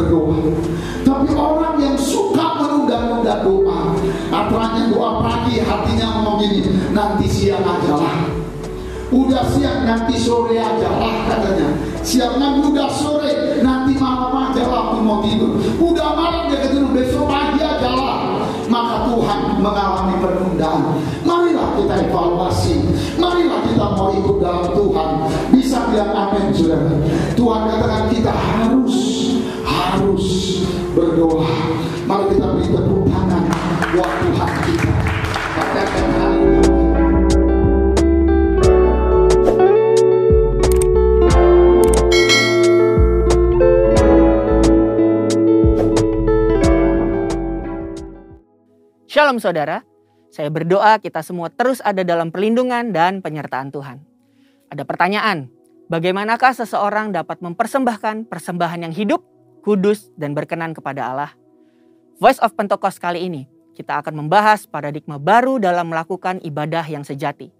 berdoa. Tapi orang yang suka menunda-nunda doa, aturannya doa pagi, hatinya ngomong gini, nanti siang aja lah. Udah siang, nanti sore aja lah katanya. Siang nanti udah sore, nanti malam aja lah aku mau tidur. Udah malam dia tidur, besok pagi aja lah. Maka Tuhan mengalami penundaan. Marilah kita evaluasi. Marilah kita mau ikut dalam Tuhan. Bisa bilang amin, saudara. Tuhan katakan kita harus berdoa. Mari kita beri tepuk tangan buat Tuhan kita. Katakan haleluya. Shalom saudara, saya berdoa kita semua terus ada dalam perlindungan dan penyertaan Tuhan. Ada pertanyaan, bagaimanakah seseorang dapat mempersembahkan persembahan yang hidup, kudus, dan berkenan kepada Allah? Voice of Pentecost kali ini, kita akan membahas paradigma baru dalam melakukan ibadah yang sejati.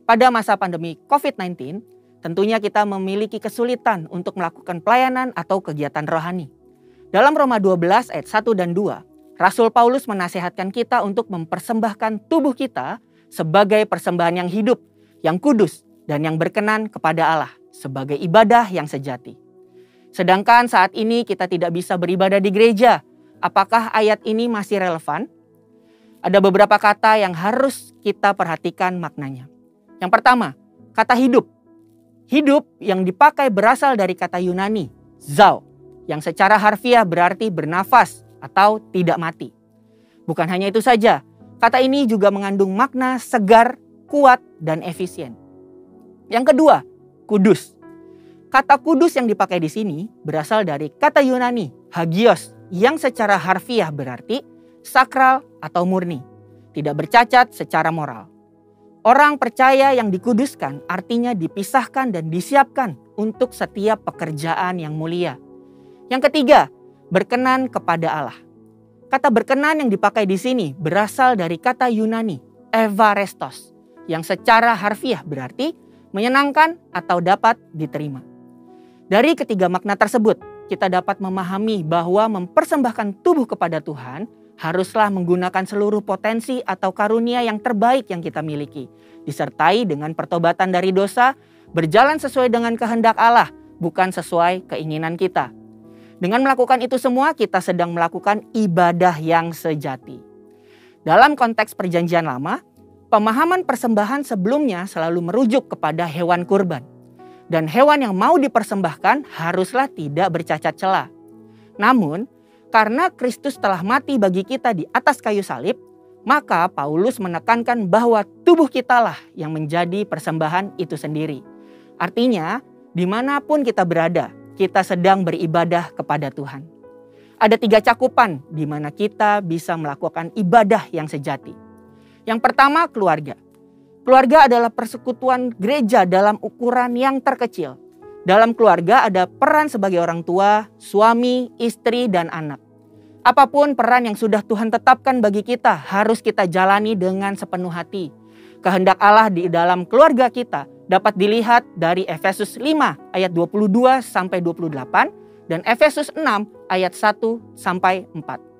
Pada masa pandemi COVID-19, tentunya kita memiliki kesulitan untuk melakukan pelayanan atau kegiatan rohani. Dalam Roma 12 ayat 1 dan 2, Rasul Paulus menasihatkan kita untuk mempersembahkan tubuh kita sebagai persembahan yang hidup, yang kudus, dan yang berkenan kepada Allah sebagai ibadah yang sejati. Sedangkan saat ini kita tidak bisa beribadah di gereja. Apakah ayat ini masih relevan? Ada beberapa kata yang harus kita perhatikan maknanya. Yang pertama, kata hidup. Hidup yang dipakai berasal dari kata Yunani, zao, yang secara harfiah berarti bernafas atau tidak mati. Bukan hanya itu saja, kata ini juga mengandung makna segar, kuat, dan efisien. Yang kedua, kudus. Kata kudus yang dipakai di sini berasal dari kata Yunani, hagios, yang secara harfiah berarti sakral atau murni, tidak bercacat secara moral. Orang percaya yang dikuduskan artinya dipisahkan dan disiapkan untuk setiap pekerjaan yang mulia. Yang ketiga, berkenan kepada Allah. Kata berkenan yang dipakai di sini berasal dari kata Yunani, evarestos, yang secara harfiah berarti menyenangkan atau dapat diterima. Dari ketiga makna tersebut, kita dapat memahami bahwa mempersembahkan tubuh kepada Tuhan haruslah menggunakan seluruh potensi atau karunia yang terbaik yang kita miliki, disertai dengan pertobatan dari dosa, berjalan sesuai dengan kehendak Allah, bukan sesuai keinginan kita. Dengan melakukan itu semua, kita sedang melakukan ibadah yang sejati. Dalam konteks perjanjian lama, pemahaman persembahan sebelumnya selalu merujuk kepada hewan kurban. Dan hewan yang mau dipersembahkan haruslah tidak bercacat celah. Namun, karena Kristus telah mati bagi kita di atas kayu salib, maka Paulus menekankan bahwa tubuh kitalah yang menjadi persembahan itu sendiri. Artinya, dimanapun kita berada, kita sedang beribadah kepada Tuhan. Ada 3 cakupan di mana kita bisa melakukan ibadah yang sejati. Yang pertama, keluarga. Keluarga adalah persekutuan gereja dalam ukuran yang terkecil. Dalam keluarga ada peran sebagai orang tua, suami, istri, dan anak. Apapun peran yang sudah Tuhan tetapkan bagi kita harus kita jalani dengan sepenuh hati. Kehendak Allah di dalam keluarga kita dapat dilihat dari Efesus 5 ayat 22 sampai 28 dan Efesus 6 ayat 1 sampai 4.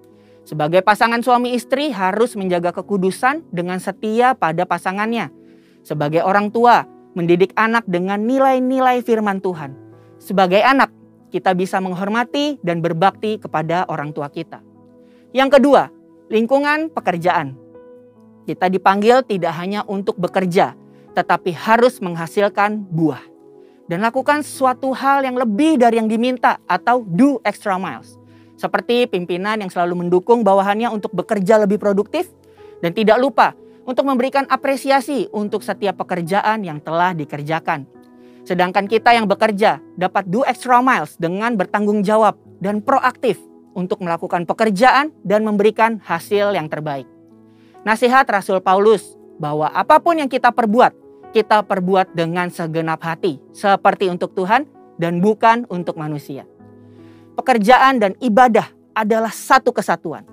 Sebagai pasangan suami istri harus menjaga kekudusan dengan setia pada pasangannya. Sebagai orang tua, mendidik anak dengan nilai-nilai firman Tuhan. Sebagai anak, kita bisa menghormati dan berbakti kepada orang tua kita. Yang kedua, lingkungan pekerjaan. Kita dipanggil tidak hanya untuk bekerja, tetapi harus menghasilkan buah. Dan lakukan suatu hal yang lebih dari yang diminta atau do extra miles. Seperti pimpinan yang selalu mendukung bawahannya untuk bekerja lebih produktif. Dan tidak lupa untuk memberikan apresiasi untuk setiap pekerjaan yang telah dikerjakan. Sedangkan kita yang bekerja dapat do extra miles dengan bertanggung jawab dan proaktif untuk melakukan pekerjaan dan memberikan hasil yang terbaik. Nasihat Rasul Paulus bahwa apapun yang kita perbuat dengan segenap hati, seperti untuk Tuhan dan bukan untuk manusia. Pekerjaan dan ibadah adalah satu kesatuan.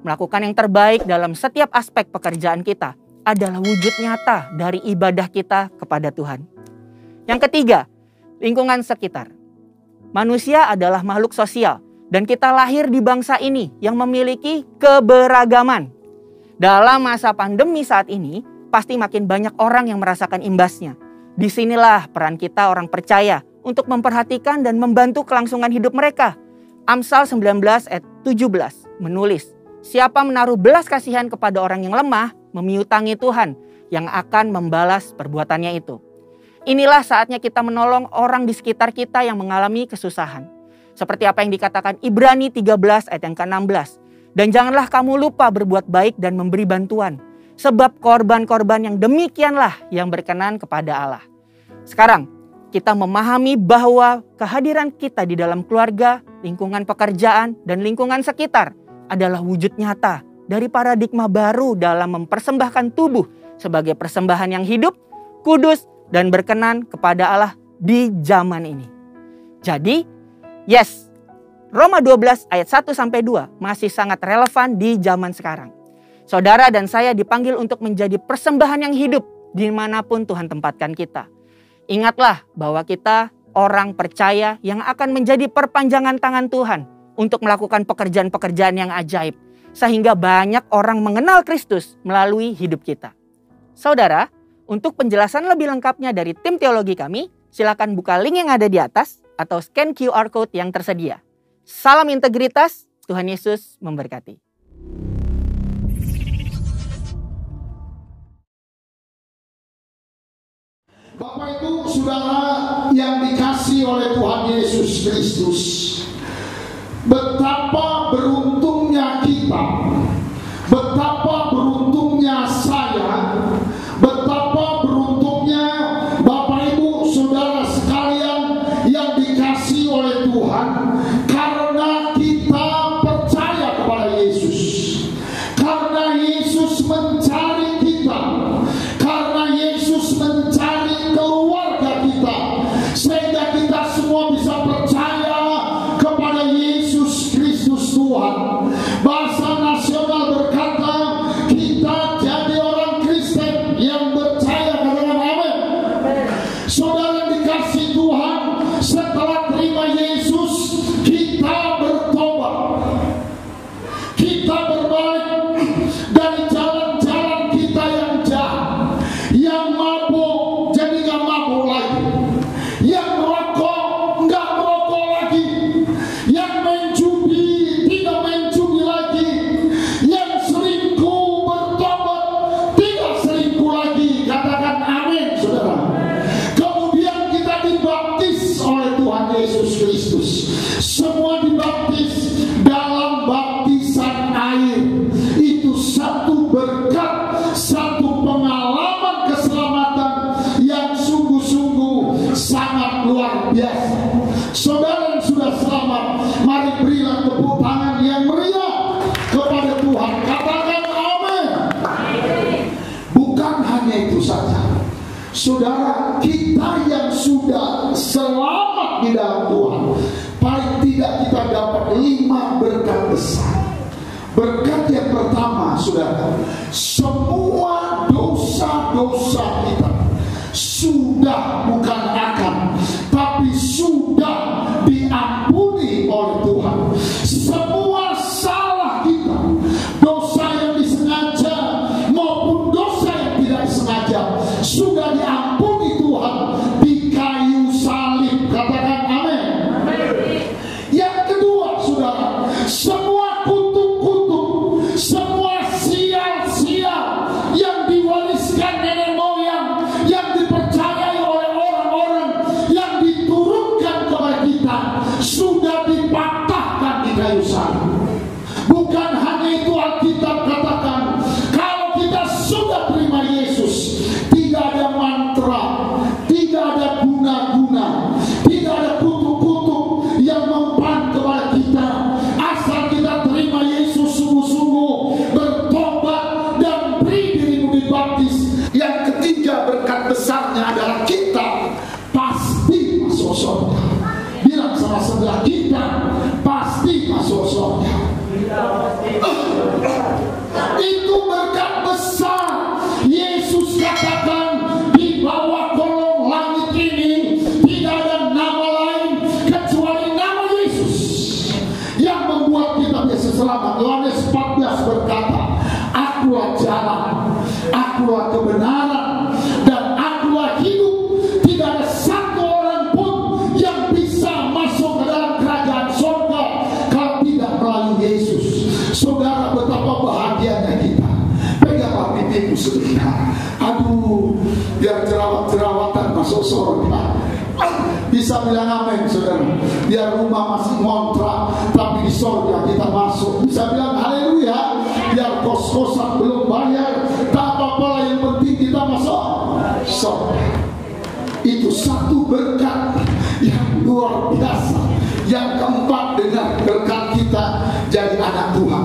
Melakukan yang terbaik dalam setiap aspek pekerjaan kita adalah wujud nyata dari ibadah kita kepada Tuhan. Yang ketiga, lingkungan sekitar. Manusia adalah makhluk sosial Dan kita lahir di bangsa ini yang memiliki keberagaman. Dalam masa pandemi saat ini, pasti makin banyak orang yang merasakan imbasnya. Disinilah peran kita orang percaya untuk memperhatikan dan membantu kelangsungan hidup mereka. Amsal 19 ayat 17 menulis, siapa menaruh belas kasihan kepada orang yang lemah, memiutangi Tuhan yang akan membalas perbuatannya itu. Inilah saatnya kita menolong orang di sekitar kita yang mengalami kesusahan. Seperti apa yang dikatakan Ibrani 13 ayat yang ke-16. Dan janganlah kamu lupa berbuat baik dan memberi bantuan. Sebab korban-korban yang demikianlah yang berkenan kepada Allah. Sekarang kita memahami bahwa kehadiran kita di dalam keluarga, lingkungan pekerjaan, dan lingkungan sekitar adalah wujud nyata dari paradigma baru dalam mempersembahkan tubuh sebagai persembahan yang hidup, kudus, dan berkenan kepada Allah di zaman ini. Jadi, yes, Roma 12 ayat 1-2 masih sangat relevan di zaman sekarang. Saudara dan saya dipanggil untuk menjadi persembahan yang hidup dimanapun Tuhan tempatkan kita. Ingatlah bahwa kita orang percaya yang akan menjadi perpanjangan tangan Tuhan untuk melakukan pekerjaan-pekerjaan yang ajaib. Sehingga banyak orang mengenal Kristus melalui hidup kita. Saudara, untuk penjelasan lebih lengkapnya dari tim teologi kami, silakan buka link yang ada di atas atau scan QR Code yang tersedia. Salam integritas, Tuhan Yesus memberkati. Bapak Ibu Saudara yang dikasihi oleh Tuhan Yesus Kristus, betapa beruntungnya kita, betapa beruntungnya saya, betapa beruntungnya Bapak Ibu Saudara sekalian yang dikasihi oleh Tuhan, karena kita percaya kepada Yesus, karena Yesus mencari kita, karena Yesus mencari keluarga kita, sehingga kita semua bisa percaya kepada Yesus Kristus Tuhan. Bahasa nasional berkata, kita jadi orang Kristen yang percaya. Katakan amin. Saudara dikasih Tuhan, setelah terima Yesus, kita bertobat, kita berbalik dari jalan-jalan kita yang jahat, yang mabuk jadi gak mabuk lagi, yang merokok gak merokok lagi, yang main judi tidak main judi lagi, yang selingkuh bertobat tidak selingkuh lagi. Katakan amin saudara. Kemudian kita dibaptis oleh Tuhan Yesus Kristus. Semua dibaptis dalam baptisan air. Itu satu berkat, satu pengalaman keselamatan yang sungguh-sungguh sangat luar biasa. Saudara yang sudah selamat, mari berilah tepuk tangan yang meriah kepada Tuhan. Katakan amin. Bukan hanya itu saja, saudara, kita yang sudah selamat di dalam Tuhan, paling tidak kita dapat 5 berkat besar. Berkat yang pertama, saudara, semua dosa-dosa kita sudah, bukan akan, tapi sudah diampuni oleh Tuhan. Semua salah kita, dosa yang disengaja maupun dosa yang tidak disengaja, sudah diampuni Tuhan di kayu salib. Katakan amin. Yang kedua, saudara, semua kutuk-kutuk, semua sial-sial yang diwariskan nenek moyang, yang dipercayai oleh orang-orang, yang diturunkan kepada kita, sudah dipatahkan di kayu salib. Bukan hanya itu, Alkitab katakan, kalau kita sudah terima Yesus, tidak ada mantra, tidak ada guna-guna, tidak ada kutuk-kutuk yang mempan kepada kita. Asal kita terima Yesus sungguh-sungguh, bertobat dan beri dirimu dibaptis. Yang ketiga berkat besarnya adalah kita pasti masuk surga. Bilang sama sebelah, kita pasti masuk surga. Itu berkat besar. Yesus katakan, di bawah kolong langit ini tidak ada nama lain kecuali nama Yesus. Yang selamat. Yohanes 14 berkata, akulah jalan, akulah kebenaran, dan akulah hidup. Tidak ada satu orang pun yang bisa masuk ke dalam kerajaan surga kalau tidak melalui Yesus. Saudara, betapa bahagianya kita. Peganglah pipimu sebentar. Aduh, biar jerawat-jerawatan masuk surga. Bisa bilang amin, saudara. Biar rumah masih ngontrak, tapi di surga kita masuk. Bisa bilang haleluya. Biar kos-kosan belum bayar, tak apa-apa lah, yang penting kita masuk surga. Itu satu berkat yang luar biasa. Yang keempat, dengan berkat kita jadi anak Tuhan.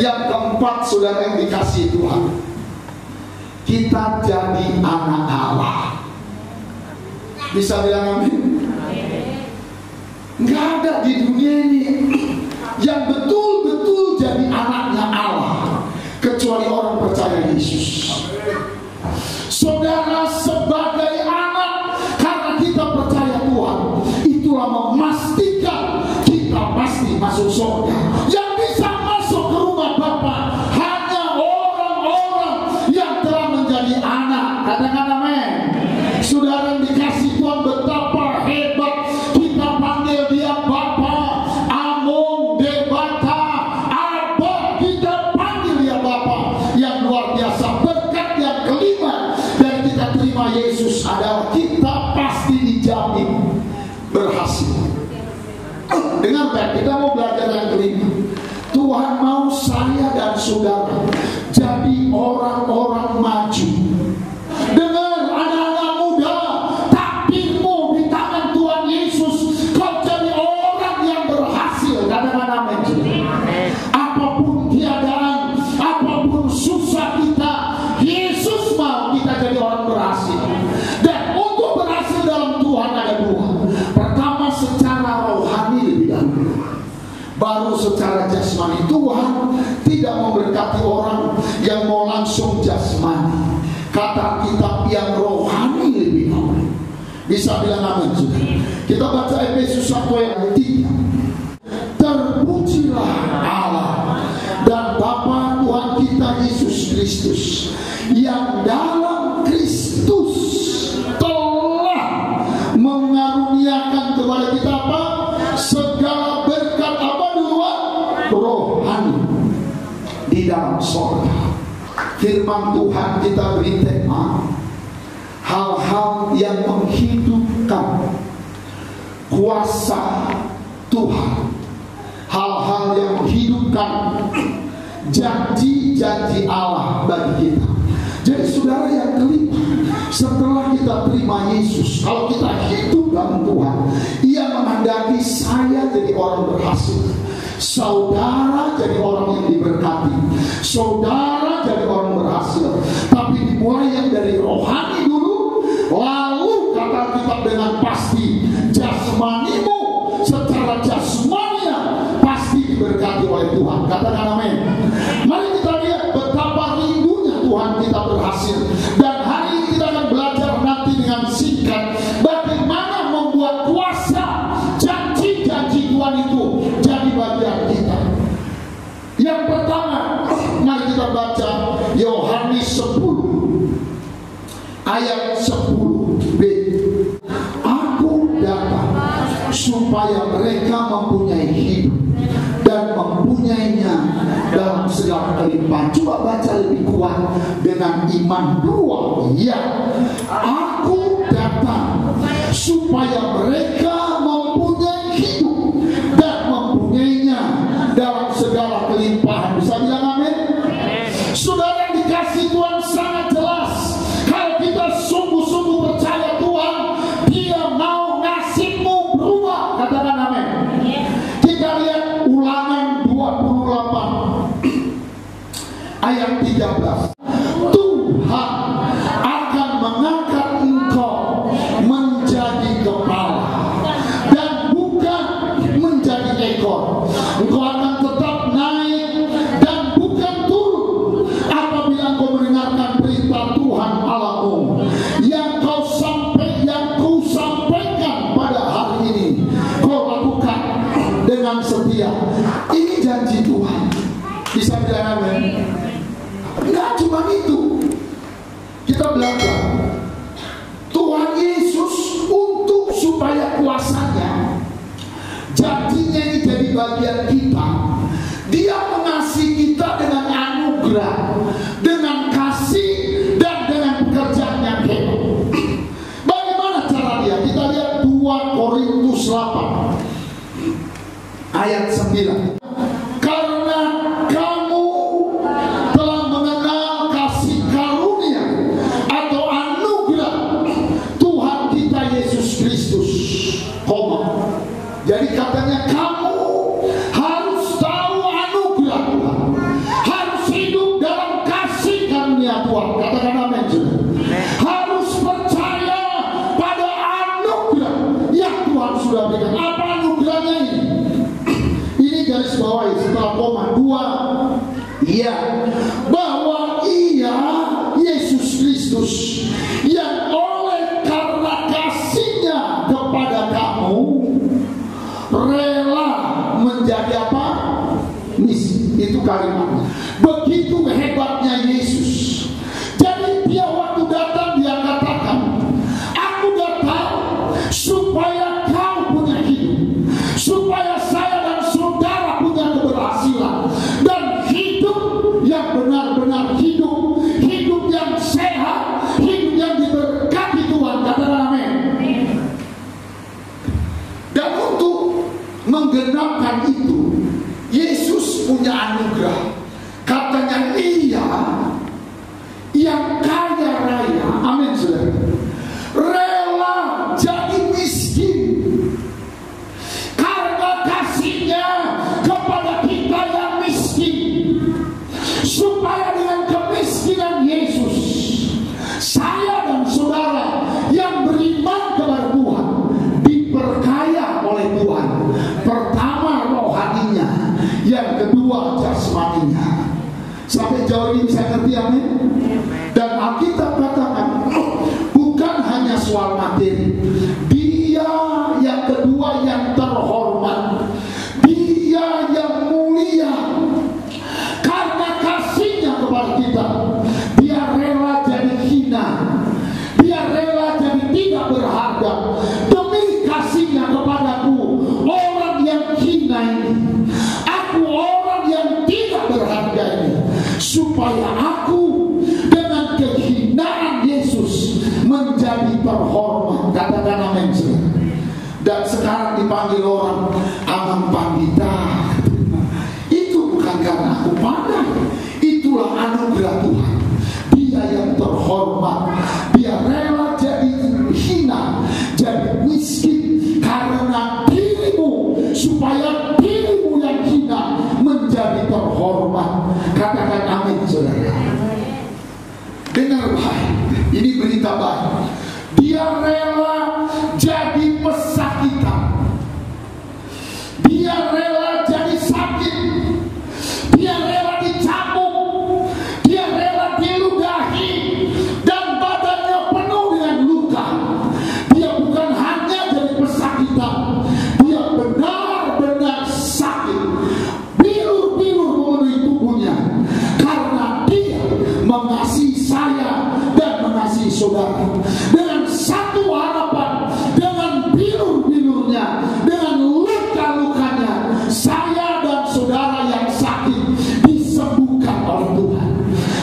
Yang keempat, saudara yang dikasihi Tuhan, kita jadi anak Allah. Bisa bilang amin? Nggak ada di dunia ini yang betul-betul jadi anaknya Allah kecuali orang percaya Yesus. Saudara, sebagai anak, karena kita percaya Tuhan, itulah memastikan kita pasti masuk surga. Yang bisa masuk ke rumah Bapa hanya orang-orang yang telah menjadi anak. Katakan amin. Saudara yang dikasih Tuhan, betapa hebat kita panggil dia Bapa, Amon, Debata, Abba, kita panggil dia Bapa. Yang luar biasa, berkat yang kelima dari kita terima Yesus adalah kita pasti dijamin berhasil. Dengar baik, kita mau belajar yang kelima. Tuhan mau saya dan saudara jadi orang-orang maju. Dengar, anak-anak muda, takdirmu di tangan Tuhan Yesus. Kau jadi orang yang berhasil. Kadang-kadang apapun keadaan, apapun susah kita, Yesus mau kita jadi orang berhasil. Dan untuk berhasil dalam Tuhan ada dua. Pertama, secara rohani lebih dahulu, baru secara jasmani. Tuhan tidak memberkati orang yang mau langsung jasmani. Kata kitab yang rohani lebih dahulu. Bisa bilang amin, saudara. Kita baca Efesus 1 ayat 3. Terpujilah Allah dan Bapa Tuhan kita Yesus Kristus, yang dalam Kristus telah mengaruniakan kepada kita apa? Segala berkat apa duluan? Rohani di dalam surga. Firman Tuhan kita beri tema hal-hal yang menghidupkan kuasa Tuhan, hal-hal yang menghidupkan janji-janji Allah bagi kita. Jadi saudara yang kelima, setelah kita terima Yesus, kalau kita hidup dalam Tuhan, Ia menghendaki saya jadi orang berhasil, saudara jadi orang yang diberkati, saudara jadi orang berhasil. Tapi dimulai yang dari rohani dulu, lalu kata kitab dengan pasti jasmanimu secara jasmania pasti diberkati oleh Tuhan. Katakan amin. Mari kita lihat betapa rindunya Tuhan kita berhasil. Dan hari ini kita akan belajar nanti dengan singkat bagaimana membuat kuasa janji-janji Tuhan itu jadi bagian kita. Yang pertama, mari kita baca Yohanes 10 ayat 10b. Aku datang supaya mereka mempunyai hidup dan mempunyainya dalam segala kelimpahan. Coba baca lebih kuat dengan iman dua. Ya, aku datang supaya mereka mempunyai hidup dan mempunyainya dalam segala kelimpahan. Bisa bilang amin? Saudara yang dikasih Tuhan, sangat jelas kalau kita sungguh-sungguh percaya Tuhan, Dia mau ngasihmu berubah. Katakan amin. Kita lihat Ulangan 28 ayat 13. Tuhan akan mengangkat engkau menjadi kepala dan bukan menjadi ekor. Engkau akan tetap naik dan bukan turun apabila engkau mendengarkan perintah Tuhan Allahmu yang kau sampaikan pada hari ini. Kau lakukan dengan setia setia. Ini janji Tuhan. Bisa bilang amin? Enggak cuma itu. Kita belajar Tuhan Yesus untuk supaya kuasanya, janjinya ini jadi bagian kita. Dia mengasihi kita dengan anugerah, dengan kasih, dan dengan pekerjaan yang hebat. Bagaimana cara dia? Kita lihat 2 Korintus 8 ayat 9. Karena kamu telah mengenal kasih karunia atau anugerah Tuhan kita Yesus Kristus, jadi katanya kamu harus tahu anugerah Tuhan, harus hidup dalam kasih karunia Tuhan. Katakan amin. Harus percaya pada anugerah yang Tuhan sudah berikan. Apa anugerahnya ini? Ini garis bawahi setelah koma 2. Iya, bahwa Ia Yesus Kristus yang oleh karena kasihnya kepada kamu rela menjadi apa? Miskin. Itu kalimatnya. Begitu hebatnya Yesus. Jadi dia waktu datang dia katakan, aku datang supaya kau punya hidup, supaya saya dan saudara punya keberhasilan dan hidup yang benar-benar hidup, hidup yang sehat, hidup yang diberkati Tuhan. Katakan amin. Dan untuk menggenapkan itu, Yesus punya anugerah. Katanya Ia yang kaya raya, amin saudara, rela jadi miskin karena kasihnya kepada kita yang miskin, supaya dengan kemiskinan Yesus, saya dan saudara yang beriman kepada Tuhan diperkaya oleh Tuhan. Pertama rohaninya, yang kedua jasmaninya. Sampai jauh ini bisa ngerti, amin? Dan Alkitab katakan bukan hanya soal materi. Dia yang kedua yang terhormat, dia yang mulia. Karena kasihnya kepada kita, dia rela jadi hina, dia rela jadi tidak berharga demi kasihnya kepadaku, orang yang hina ini, aku orang yang tidak berharga ini, supaya aku dengan kehinaan Yesus menjadi terhormat. Katakan amin. Dan sekarang dipanggil orang Amang Pandita. Itu bukan karena aku pandai, itulah anugerah Tuhan. Dia yang terhormat, dia rela jadi hina, jadi miskin karena dirimu, supaya dirimu yang hina menjadi terhormat. Katakan amin saudara. Dengar baik, ini berita baik. Dia rela jadi pesakitan, dia rela jadi sakit, dia rela dicambuk, dia rela diludahi dan badannya penuh dengan luka. Dia bukan hanya jadi pesakitan, dia benar-benar sakit, bilur-bilur memenuhi tubuhnya, karena dia mengasihi saya dan mengasihi saudara. Dengan satu harapan, dengan bilur-bilurnya, dengan luka-lukanya, saya dan saudara yang sakit disembuhkan oleh Tuhan.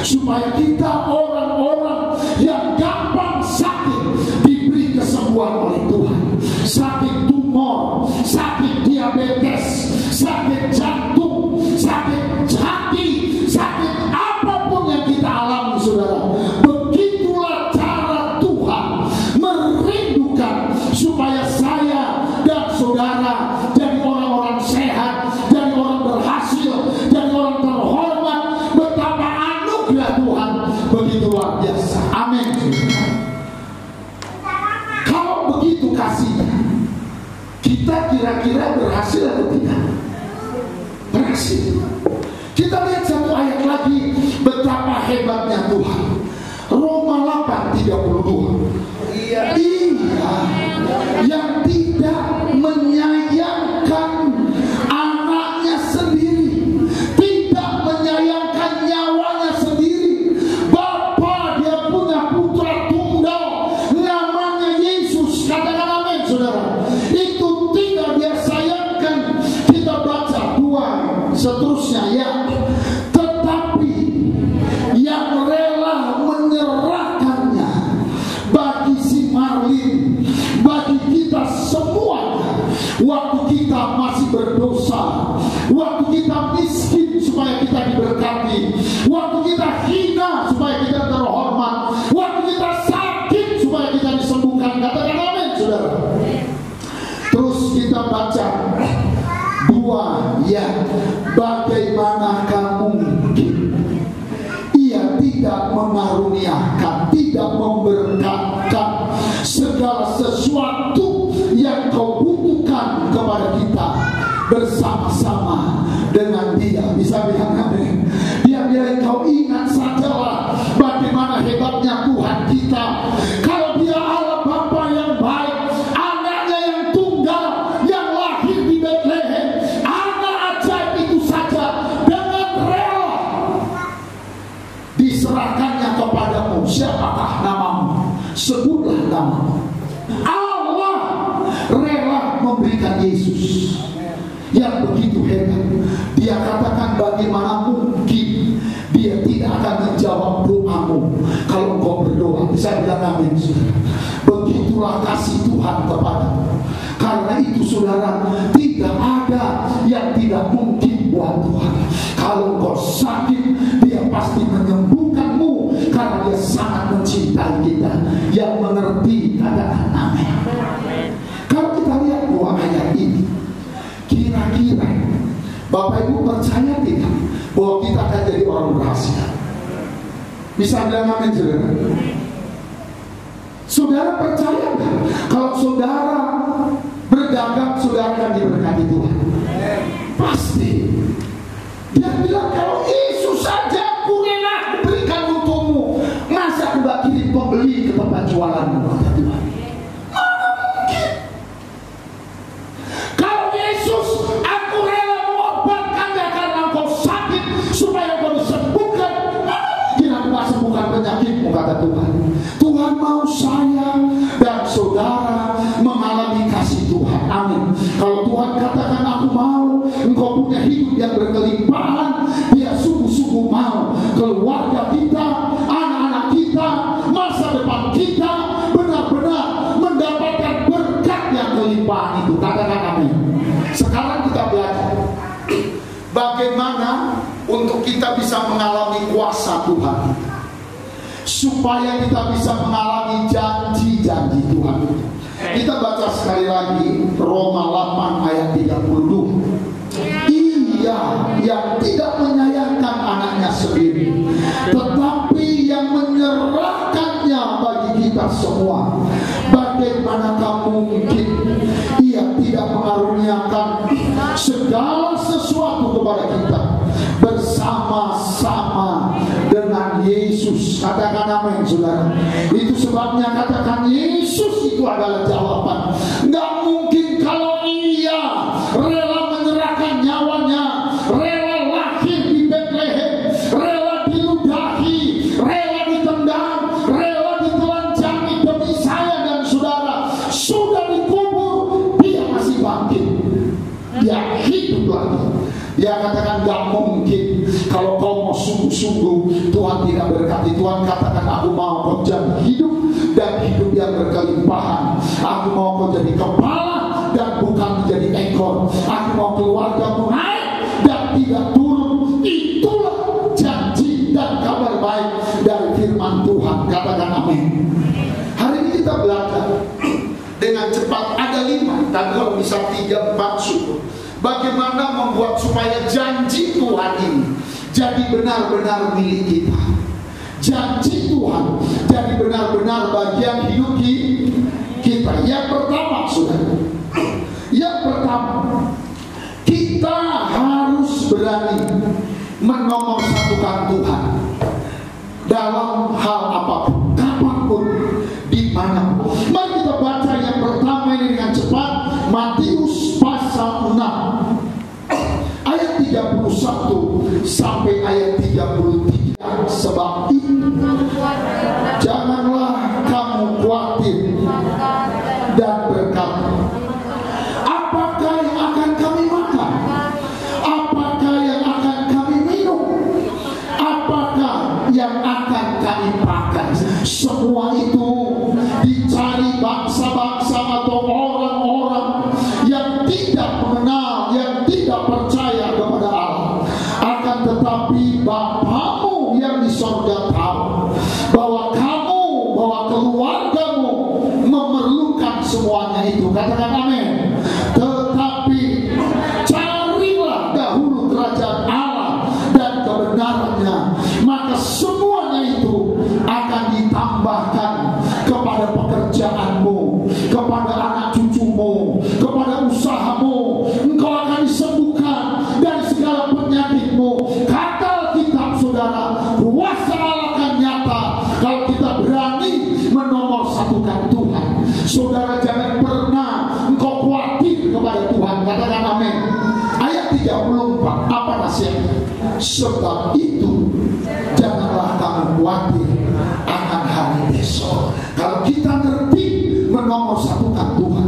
Supaya kita orang-orang yang gampang sakit diberi kesembuhan oleh Tuhan. Sakit tumor, sakit diabetes, sakit jantung, sakit hati, sakit apapun yang kita alami saudara. Begitulah cara Tuhan merindukan supaya saya dan saudara jadi orang-orang sehat, jadi orang berhasil, jadi orang terhormat. Betapa anugerah Tuhan begitu luar biasa. Amin. Kalau begitu kasihnya, kita kira-kira berhasil atau tidak? Berhasil. Kita lihat satu ayat lagi, betapa hebatnya Tuhan. Roma 8:32. Ia yang tidak menyayangkan anak seterusnya ya. Tetapi yang rela menyerahkannya bagi si Marlin, bagi kita semuanya, waktu kita masih berdosa, waktu kita miskin supaya kita diberkati, waktu kita hina supaya kita terhormat, waktu kita sakit supaya kita disembuhkan. Katakan amin, saudara. Terus kita baca 2 ya, bagaimanakah mungkin Ia tidak mengaruniakan, tidak memberkatkan segala sesuatu yang kau butuhkan kepada kita bersama-sama dengan Dia. Bisa bilang amin. Dia bilang kau ingat sajalah bagaimana hebatnya Tuhan kita. Kalau Dia Allah Bapa yang baik, anaknya yang tunggal yang lahir di Bethlehem, anak ajaib itu saja dengan rela diserahkannya kepadamu. Siapakah namamu? Sebutlah namamu. Allah rela memberikan Yesus yang begitu hebat. Dia katakan bagaimana mungkin Dia tidak akan menjawab doamu kalau engkau berdoa. Bisa bilang amin, saudara. Begitulah kasih Tuhan kepadamu. Karena itu saudara, tidak ada yang tidak mungkin buat Tuhan. Kalau engkau sakit, Dia pasti menyembuhkanmu karena Dia sangat mencintai kita. Yang mengerti katakan amin. Kalau kita lihat 2 ayat ini, kira-kira Bapak Ibu percaya tidak bahwa kita akan jadi orang berhasil? Bisa bilang amin, saudara? Saudara percaya nggak kalau saudara berdagang, saudara akan diberkati Tuhan? Pasti. Dia bilang kalau Yesus saja aku rela berikan untukmu, masa aku gak kirim pembeli ke tempat jualanmu? Kata Tuhan. Mana mungkin? Kalau Yesus aku rela mengorbankannya karena engkau sakit supaya engkau disembuhkan, mana mungkin aku gak sembuhkan penyakitmu? Kata Tuhan. Tuhan mau saya dan saudara mengalami kasih Tuhan. Amin. Kalau Tuhan katakan aku mau engkau punya hidup yang berkelimpahan, Dia sungguh-sungguh mau keluarga kita, anak-anak kita, masa depan kita benar-benar mendapatkan berkat yang kelimpahan itu. Katakan amin. Sekarang kita belajar bagaimana untuk kita bisa mengalami kuasa Tuhan, supaya kita bisa mengalami janji-janji Tuhan. Kita baca sekali lagi Roma 8 ayat 32. Ia yang tidak menyayangkan anaknya sendiri, tetapi yang menyerahkannya bagi kita semua, bagaimanakah mungkin Ia tidak mengaruniakan segala sesuatu kepada kita bersama-sama dengan Yesus? Katakan amin, saudara. Itu sebabnya katakan Yesus itu adalah jawaban. Nggak mungkin kalau Ia rela menyerahkan nyawanya, rela lahir di Bethlehem, rela diludahi, rela ditendang, rela ditelanjangi demi saya dan saudara, sudah dikubur, Dia masih bangkit, Dia hidup lagi. Dia katakan gak mungkin kalau kau mau sungguh-sungguh Tuhan tidak berkati. Tuhan katakan aku mau kau jadi hidup dan hidup yang berkelimpahan. Aku mau kau jadi kepala dan bukan menjadi ekor. Aku mau keluargamu naik dan tidak turun. Itulah janji dan kabar baik dari firman Tuhan. Katakan amin. Hari ini kita belajar dengan cepat. Ada 5, tapi kalau bisa 3, 4 syukur. Bagaimana membuat supaya janji Tuhan ini jadi benar-benar milik kita. Janji Tuhan jadi benar-benar bagian hidup kita. Yang pertama, saudara, yang pertama, kita harus berani menomorsatukan Tuhan dalam hal apapun, kapanpun, dimanapun. Mari kita baca yang pertama ini dengan cepat. Matius pasal 6 ayat 31 sampai ayat 33. Sebab itu janganlah kamu khawatir dan berkata, apakah yang akan kami makan? Apakah yang Tetapi Bapamu yang di sorga tahu bahwa kamu, bahwa keluargamu memerlukan semuanya itu. Katakan amin. Tetapi carilah dahulu kerajaan Allah dan kebenarannya, maka semuanya itu akan ditambahkan kepada pekerjaanmu, kepada anak cucumu, kepada usahamu. Engkau akan disembuhkan dari segala penyakitmu. Kata kitab saudara, kuasa Allah akan nyata kalau kita berani menomorsatukan Tuhan. Saudara, jangan pernah engkau khawatir kepada Tuhan. Katakan amin. Ayat 34, apa nasihatnya? Sebab itu janganlah kamu khawatir akan hari besok. Kalau kita ngerti menomorsatukan Tuhan,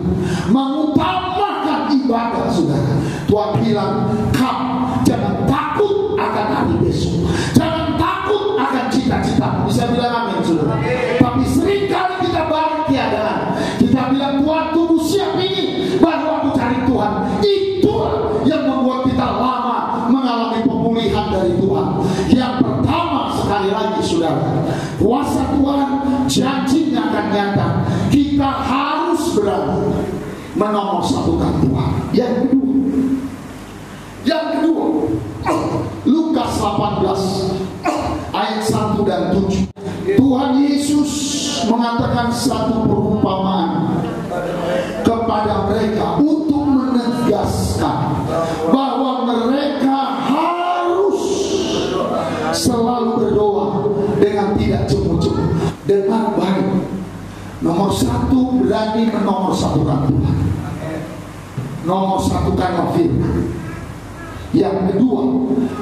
mengutamakan ibadah, saudara, Tuhan bilang, kamu jangan takut akan hari besok, jangan takut akan cita-citamu. Bisa bilang amin, saudara. Tapi seringkali kita balik keadaan, kita bilang, Tuhan tunggu siap ini baru aku cari Tuhan. Itulah yang membuat kita lama mengalami pemulihan dari Tuhan. Yang pertama, sekali lagi saudara, kuasa Tuhan janjinya akan nyata. Kita harus berani menomorsatukan Tuhan. Yang kedua, Lukas 18 ayat 1 dan 7. Tuhan Yesus mengatakan satu perumpamaan kepada mereka untuk menegaskan bahwa mereka harus selalu berdoa dengan tidak cemu-cemu. Dengar baik. Nomor satu, berani menomorsatukan Tuhan. Nomorsatukan firman. Yang kedua,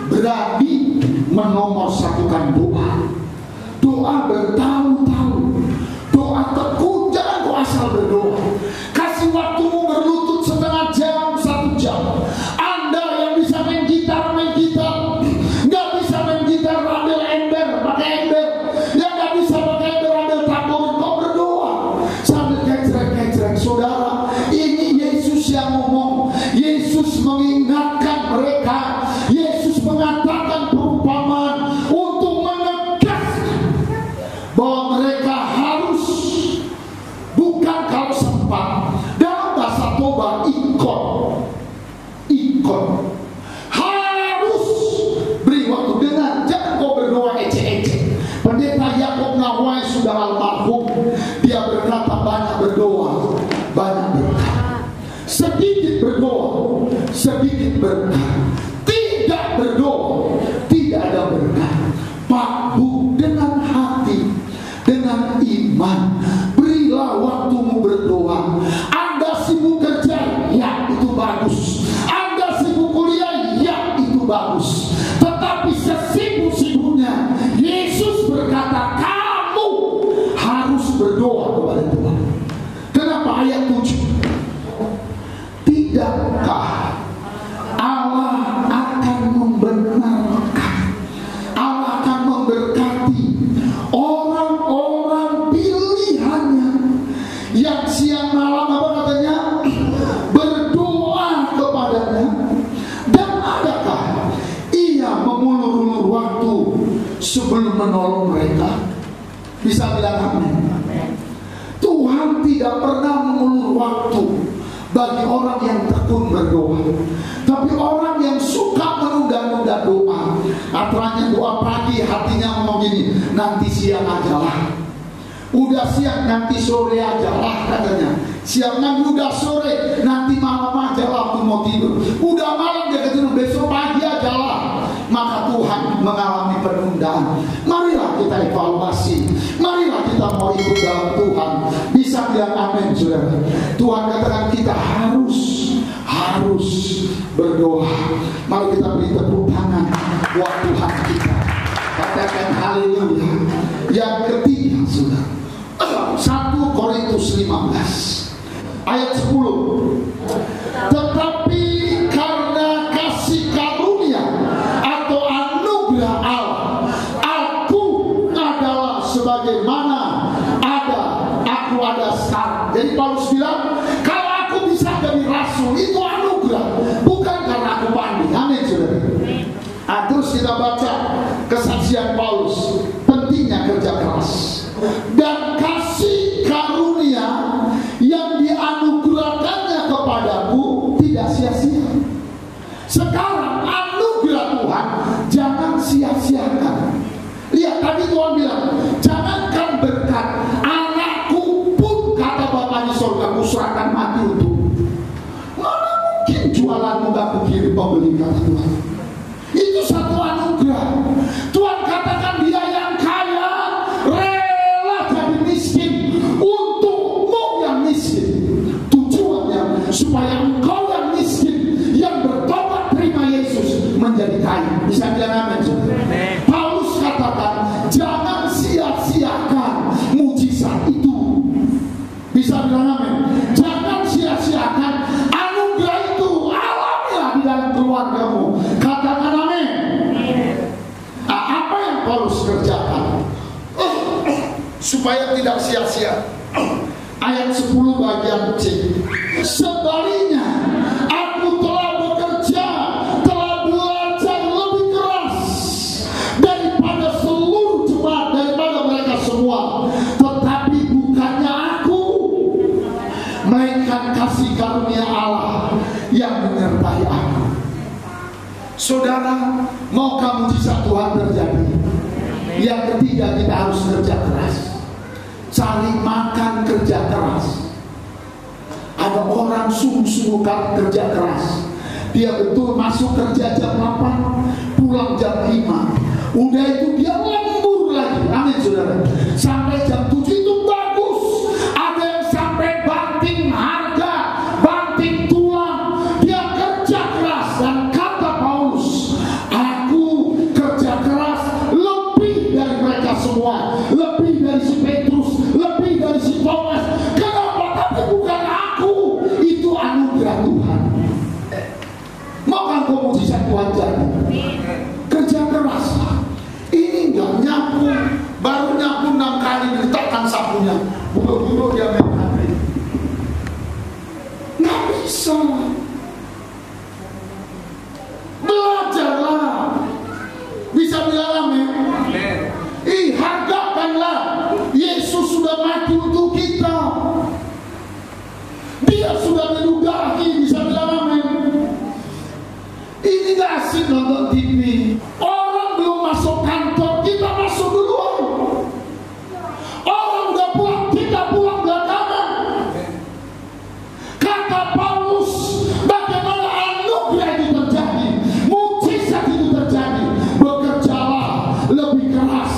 berani menomorsatukan doa. Doa bertahun-tahun, doa tekun. Jangan kau asal berdoa. Kasih waktumu berlutut setengah jam, 1 jam. Anda yang bisa main gitar, nggak bisa main gitar, ambil ember, pakai ember. Yang nggak bisa pakai ember, ambil tamborin. Kau berdoa sambil kecrek-kecrek. Saudara, ini Yesus yang ngomong. Yesus mengingatkan mereka. Yesus mengatakan perumpamaan untuk menegaskan bahwa mereka harus, bukan kalau sempat, dalam bahasa Toba ikon, harus beri waktu. Dengar, jangan kau berdoa ece-ece. Pendeta Yakob Nawai sudah almarhum, dia berkata banyak berdoa, banyak berkah. Sedikit berdoa, sedikit berkah. Tidak berdoa, tidak ada berkah. Paku dengan hati, dengan iman. Berilah waktumu berdoa. Anda sibuk kerja, ya itu bagus. Anda sibuk kuliah, ya itu bagus. Tetapi sesibuk-sibuknya, Yesus berkata, kamu harus berdoa kepada Tuhan. Kenapa ayat 7? Tidakkah Allah akan membenarkan, Allah akan memberkati orang-orang pilihannya yang siang malam, apa katanya, berdoa kepadanya? Dan adakah ia mengulur-ulur waktu sebelum menolong mereka? Bisa bilang amin. Tuhan tidak pernah mengulur waktu bagi orang yang tekun berdoa. Tapi orang yang suka menunda-nunda doa, aturannya doa pagi, hatinya ngomong gini, nanti siang aja lah. Udah siang, nanti sore aja lah katanya. Siang nanti udah sore, nanti malam aja lah aku mau tidur. Udah malam dia ketidur, besok pagi aja lah. Maka Tuhan mengalami penundaan. Marilah kita evaluasi. Marilah kita mau ikut dalam Tuhan. Bisa bilang amin, saudara. Tuhan katakan kita harus berdoa. Mari kita beri tepuk tangan buat Tuhan kita. Katakan haleluya. Yang ketiga, saudara, 1 Korintus 15 ayat 10. Tetapi karena kasih karunia atau anugerah Allah, aku adalah sebagaimana aku ada sekarang. Jadi Paulus bilang, kalau aku bisa jadi rasul, itu anugerah, bukan karena aku pandai. Amin, saudara. Terus kita baca Tuhan bilang, jangankan berkat, anakku pun kata Bapaknya surga, kuserahkan mati untuk. Mana mungkin jualanmu gak kukirim pembeli, kata Tuhan. Itu satu anugerah. Tuhan katakan dia yang kaya rela jadi miskin untukmu yang miskin. Tujuannya supaya engkau yang miskin yang bertobat terima Yesus menjadi kaya. Bisa bilang amin? Paulus katakan jangan sia-siakan mujizat itu. Bisa bilang amin? Jangan sia-siakan anugerah itu. Alamilah di dalam keluargamu. Katakan amin. Nah, apa yang Paulus kerjakan supaya tidak sia-sia? Ayat 10 bagian C. Sebaliknya, aku telah bekerja, telah belajar lebih keras daripada seluruh jemaat, daripada mereka semua. Tetapi bukannya aku, melainkan kasih karunia Allah yang menyertai aku. Saudara, maukah mujizat Tuhan terjadi? Yang ketiga, kita harus kerja keras. Cari makan, kerja keras. Ada orang sungguh-sungguh kerja keras. Dia betul masuk kerja jam 8, pulang jam 5. Udah itu dia lembur lagi. Amin saudara. Sampai jam 7 itu bagus. Ada yang sampai banting harga, banting tulang. Dia kerja keras. Dan kata Paulus, aku kerja keras lebih dari mereka semua. Lebih dari si Petrus, lebih dari si Thomas. Kenapa? Tapi bukan aku. Itu anugerah Tuhan. Maukah kau mujizat Tuhan jadi? Kerja keras. Ini enggak nyapu, baru nyapu 6 kali diletakkan sapunya. Bunuh-bunuh dia main HP. Nggak bisa. Belajarlah. Bisa bilang amin? Hargakanlah. Yesus sudah mati untuk kita. Dia sudah meludahi. Bisa bilang amin? Ini gak asik nonton TV. Orang belum masuk kantor, kita masuk duluan. Orang udah pulang, kita pulang belakangan. Kata Paulus, bagaimana anugerah itu terjadi, mujizat itu terjadi. Bekerjalah lebih keras.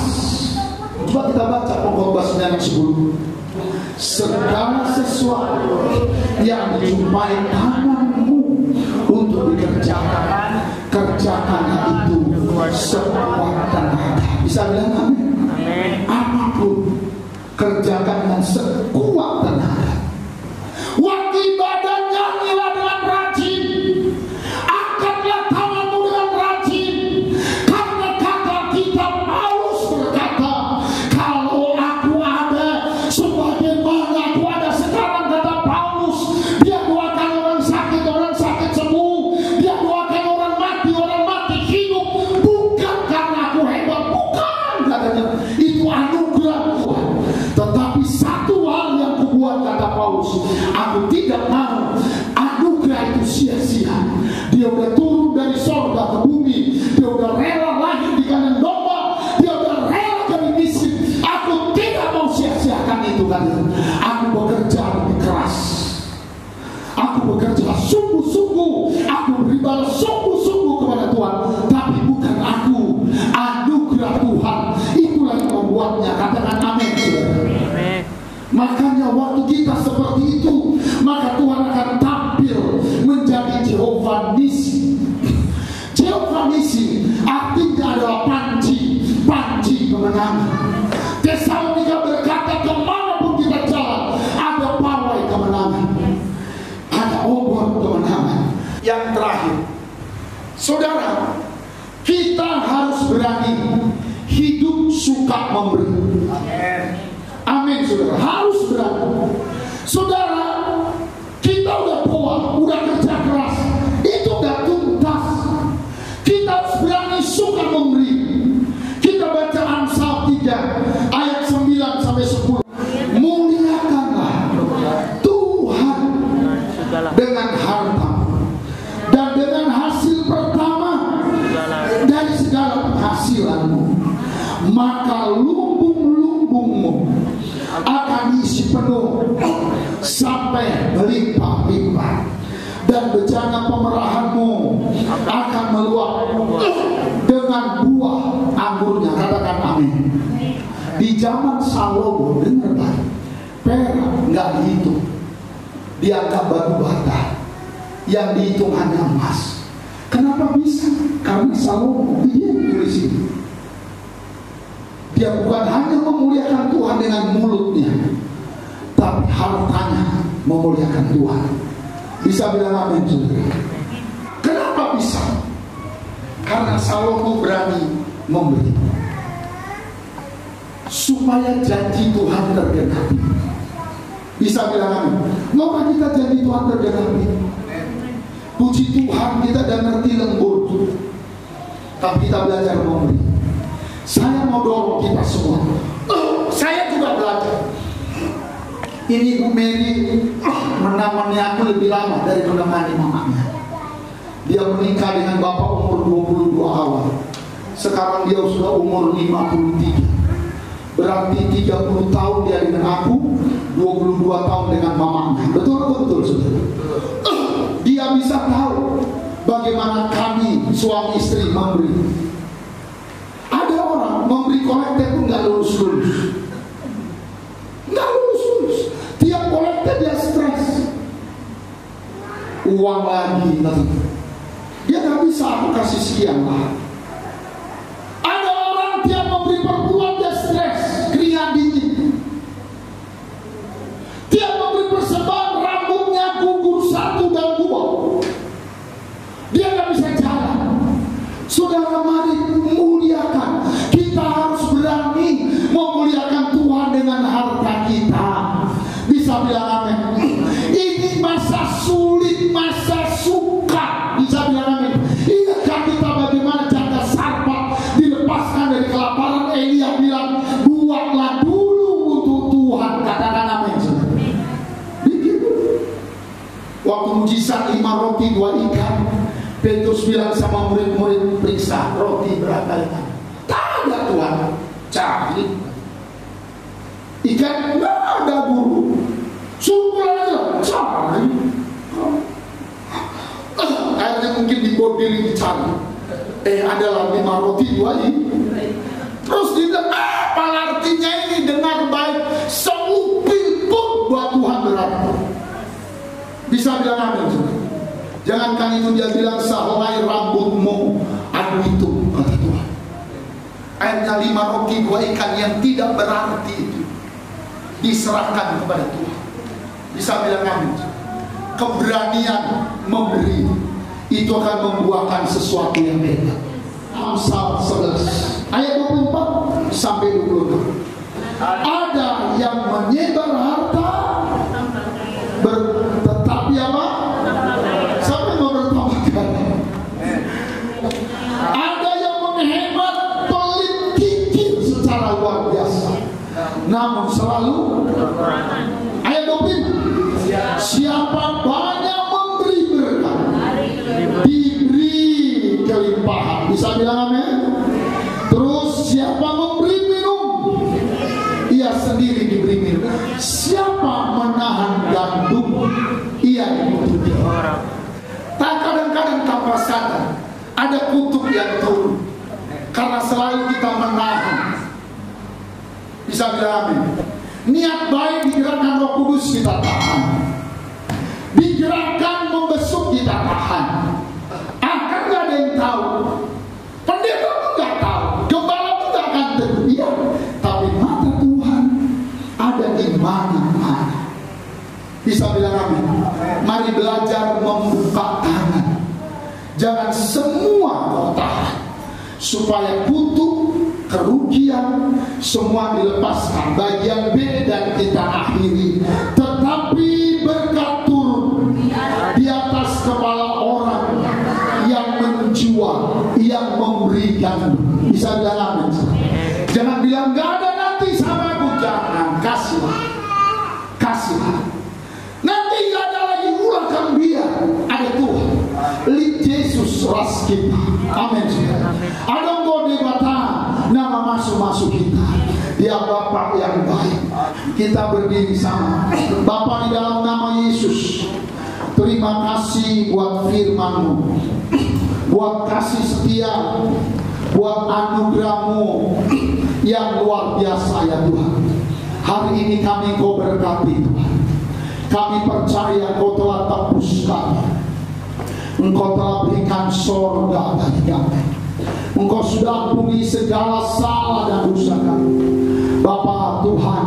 Coba kita baca Pengkhotbah 9:10. Segala sesuatu yang dijumpai tanganmu untuk dikerjakan, kerjakanlah itu sekuat tenaga. Bisa bilang amin? Apapun kerjakan dengan sekuat tenaga. Waktu ibadah nyanyilah dengan rajin. Angkatlah tanganmu dengan rajin. Karena kata kita Paulus berkata, kalau aku ada sebagaimana aku ada sekarang, kata Paulus, dia doakan orang sakit sembuh. Dia doakan orang mati hidup. Bukan karena aku hebat, bukan katanya. Itu anugerah Tuhan. Tetapi satu hal yang kubuat, kata Paulus, aku tidak mau anugerah itu sia-sia. Dia udah turun dari sorga ke bumi. Dia udah rela lahir di kandang domba. Dia udah rela jadi miskin. Aku tidak mau sia-siakan itu, kalian. Aku bekerja lebih keras. Aku bekerja sungguh-sungguh. Aku beribadah sungguh-sungguh kepada Tuhan. Tapi bukan aku, anugerah Tuhan. Itulah yang membuatnya. Katakan amin. Makanya waktu kita seperti itu, maka Tuhan akan tampil menjadi Jehovah Nissi. Jehovah Nissi artinya adalah panci kemenangan. Tesalonika berkata, kemanapun kita jalan ada pawai kemenangan, ada obor kemenangan. Yang terakhir, saudara, kita harus berani hidup suka memberi. Amin, saudara. Harus berani. Saudara, kita udah tua, udah kerja keras, itu udah tuntas. Kita harus berani suka memberi. Kita baca Amsal 3 ayat 9-10. Muliakanlah Tuhan dengan harta dan dengan hasil pertama dari segala penghasilanmu. maka lumbung-lumbungmu akan diisi penuh sampai berlimpah-limpah, dan bejana pemerahanmu akan meluap dengan buah anggurnya. Katakan amin. Di zaman Salomo, dengar baik, perak nggak dihitung, dianggap batu bata, yang dihitung hanya emas. Kenapa bisa? Karena Salomo, dia tulis ini, dia bukan hanya memuliakan Tuhan dengan mulutnya, tapi hartanya memuliakan Tuhan. Bisa bilang amin juga. Kenapa bisa? Karena Salomo berani memberi, supaya janji Tuhan tergenapi. Bisa bilang amin. Maukah kita janji Tuhan tergenapi? Puji Tuhan, kita dan ngerti lembut, tapi kita belajar memberi. Saya mau dorong kita semua. Saya juga belajar. Ini Bu Mary menemani aku lebih lama dari menemani mamanya. Dia menikah dengan bapak umur 22 awal. Sekarang dia sudah umur 53. Berarti 30 tahun dia dengan aku, 22 tahun dengan mamanya. Betul saudara. Dia bisa tahu bagaimana kami suami istri memberi. Ada orang memberi kolektif pun nggak lulus. Tiap kolektif dia stres. Uang lagi. Dia nggak bisa, aku kasih sekian lah. Ada orang tiap memberi perpuluhan dia stres, keringat dingin. Tiap memberi persembahan rambutnya gugur 1 dan 2. Dia nggak bisa jalan. Saudara, mari muliakan. Kita harus berani memuliakan Tuhan dengan harta kita. Bisa bilang amin. Ini masa sulit, masa suka. Bisa bilang amin. Ingatkah kita bagaimana janda Sarpat dilepaskan dari kelaparan? Elia bilang, buatlah dulu untuk Tuhan. Katakan amin. Begitu. Waktu mujizat 5 roti 2 ikan, Petrus bilang sama murid-murid, periksa roti berapa ikan? Tak ada Tuhan. Cari ikan, nggak ada guru. Sumpah aja, cari. Akhirnya mungkin dibodeli dicari. Adalah 5 roti 2 ikan. Terus dia bilang, apa artinya ini? Dengar baik, seupil pun buat Tuhan berarti. Bisa bilang amin. Jangankan itu, dia bilang sehelai rambutmu aku hitung, kata Tuhan. Akhirnya 5 roti 2 ikan yang tidak berarti itu diserahkan kepada Tuhan. Bisa bilang amin. Keberanian memberi itu akan membuahkan sesuatu yang hebat. Amsal 11 ayat 24 sampai 26. Ada yang menyebar harta tetapi apa? Sampai mempertahankan. Ada yang menghemat pelit kikir secara luar biasa, namun selalu ayat 25, siapa banyak memberi berkat diberi kelimpahan. Bisa bilang amin. Terus siapa memberi minum, ia sendiri diberi minum. Siapa menahan gandum, ia dikutuki orang. Tak kadang-kadang tanpa sadar ada kutuk yang turun karena selalu kita menahan. Bisa bilang amin. Niat baik digerakkan Roh Kudus kita tahan, digerakkan membesuk kita tahan. Akan nggak ada yang tahu, pendeta pun nggak tahu, gembala pun nggak akan tahu. Iya, tapi mata Tuhan ada di mana-mana. Bisa bilang amin. Mari belajar membuka tangan. Jangan semua kau tahan, supaya kutuk, kerugian semua dilepaskan. Bagian B dan kita akhiri. Tetapi berkat turun di atas kepala orang yang menjual, yang memberikan. Bisa bilang amin. Jangan bilang gak ada nanti sama aku. Jangan, kasihlah. Nanti gak ada lagi ulakan biar ada Tuhan. Lihat Yesus ras kita. Amin. Ada ngode bata nama masuk Ya Bapa yang baik, kita berdiri sama. Bapa, di dalam nama Yesus, terima kasih buat firman-Mu, buat kasih setia, buat anugerah-Mu yang luar biasa ya Tuhan. Hari ini kami Kau berkati Tuhan. Kami percaya Kau telah tebus kami. Engkau telah berikan sorga bagi kami. Engkau sudah ampuni segala salah dan dosa kami. Bapa Tuhan,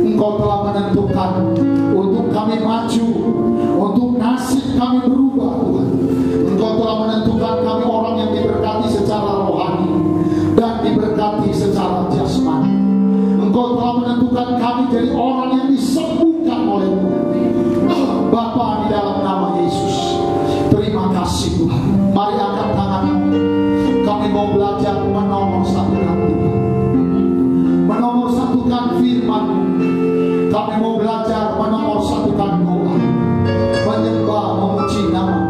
Engkau telah menentukan untuk kami maju, untuk nasib kami berubah Tuhan. Engkau telah menentukan kami orang yang diberkati secara rohani dan diberkati secara jasmani. Engkau telah menentukan kami jadi orang yang disembuhkan oleh-Mu. Bapa, di dalam nama Yesus, terima kasih Tuhan. Mari angkat tangan-Mu. Kami mau belajar menomorsatukan Tuhan, menomorsatukan firman-Mu. Kami mau belajar menomorsatukan doa, menyembah, memuji nama.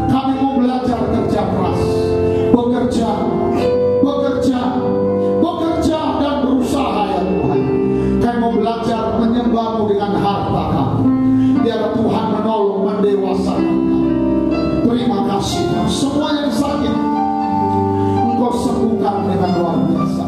Kami mau belajar kerja keras, bekerja dan berusaha ya Tuhan. Kami mau belajar menyembah-Mu dengan harta kami, biar Tuhan menolong, mendewasakan kami. Terima kasih Tuhan. Semua yang sakit Engkau sembuhkan dengan luar biasa.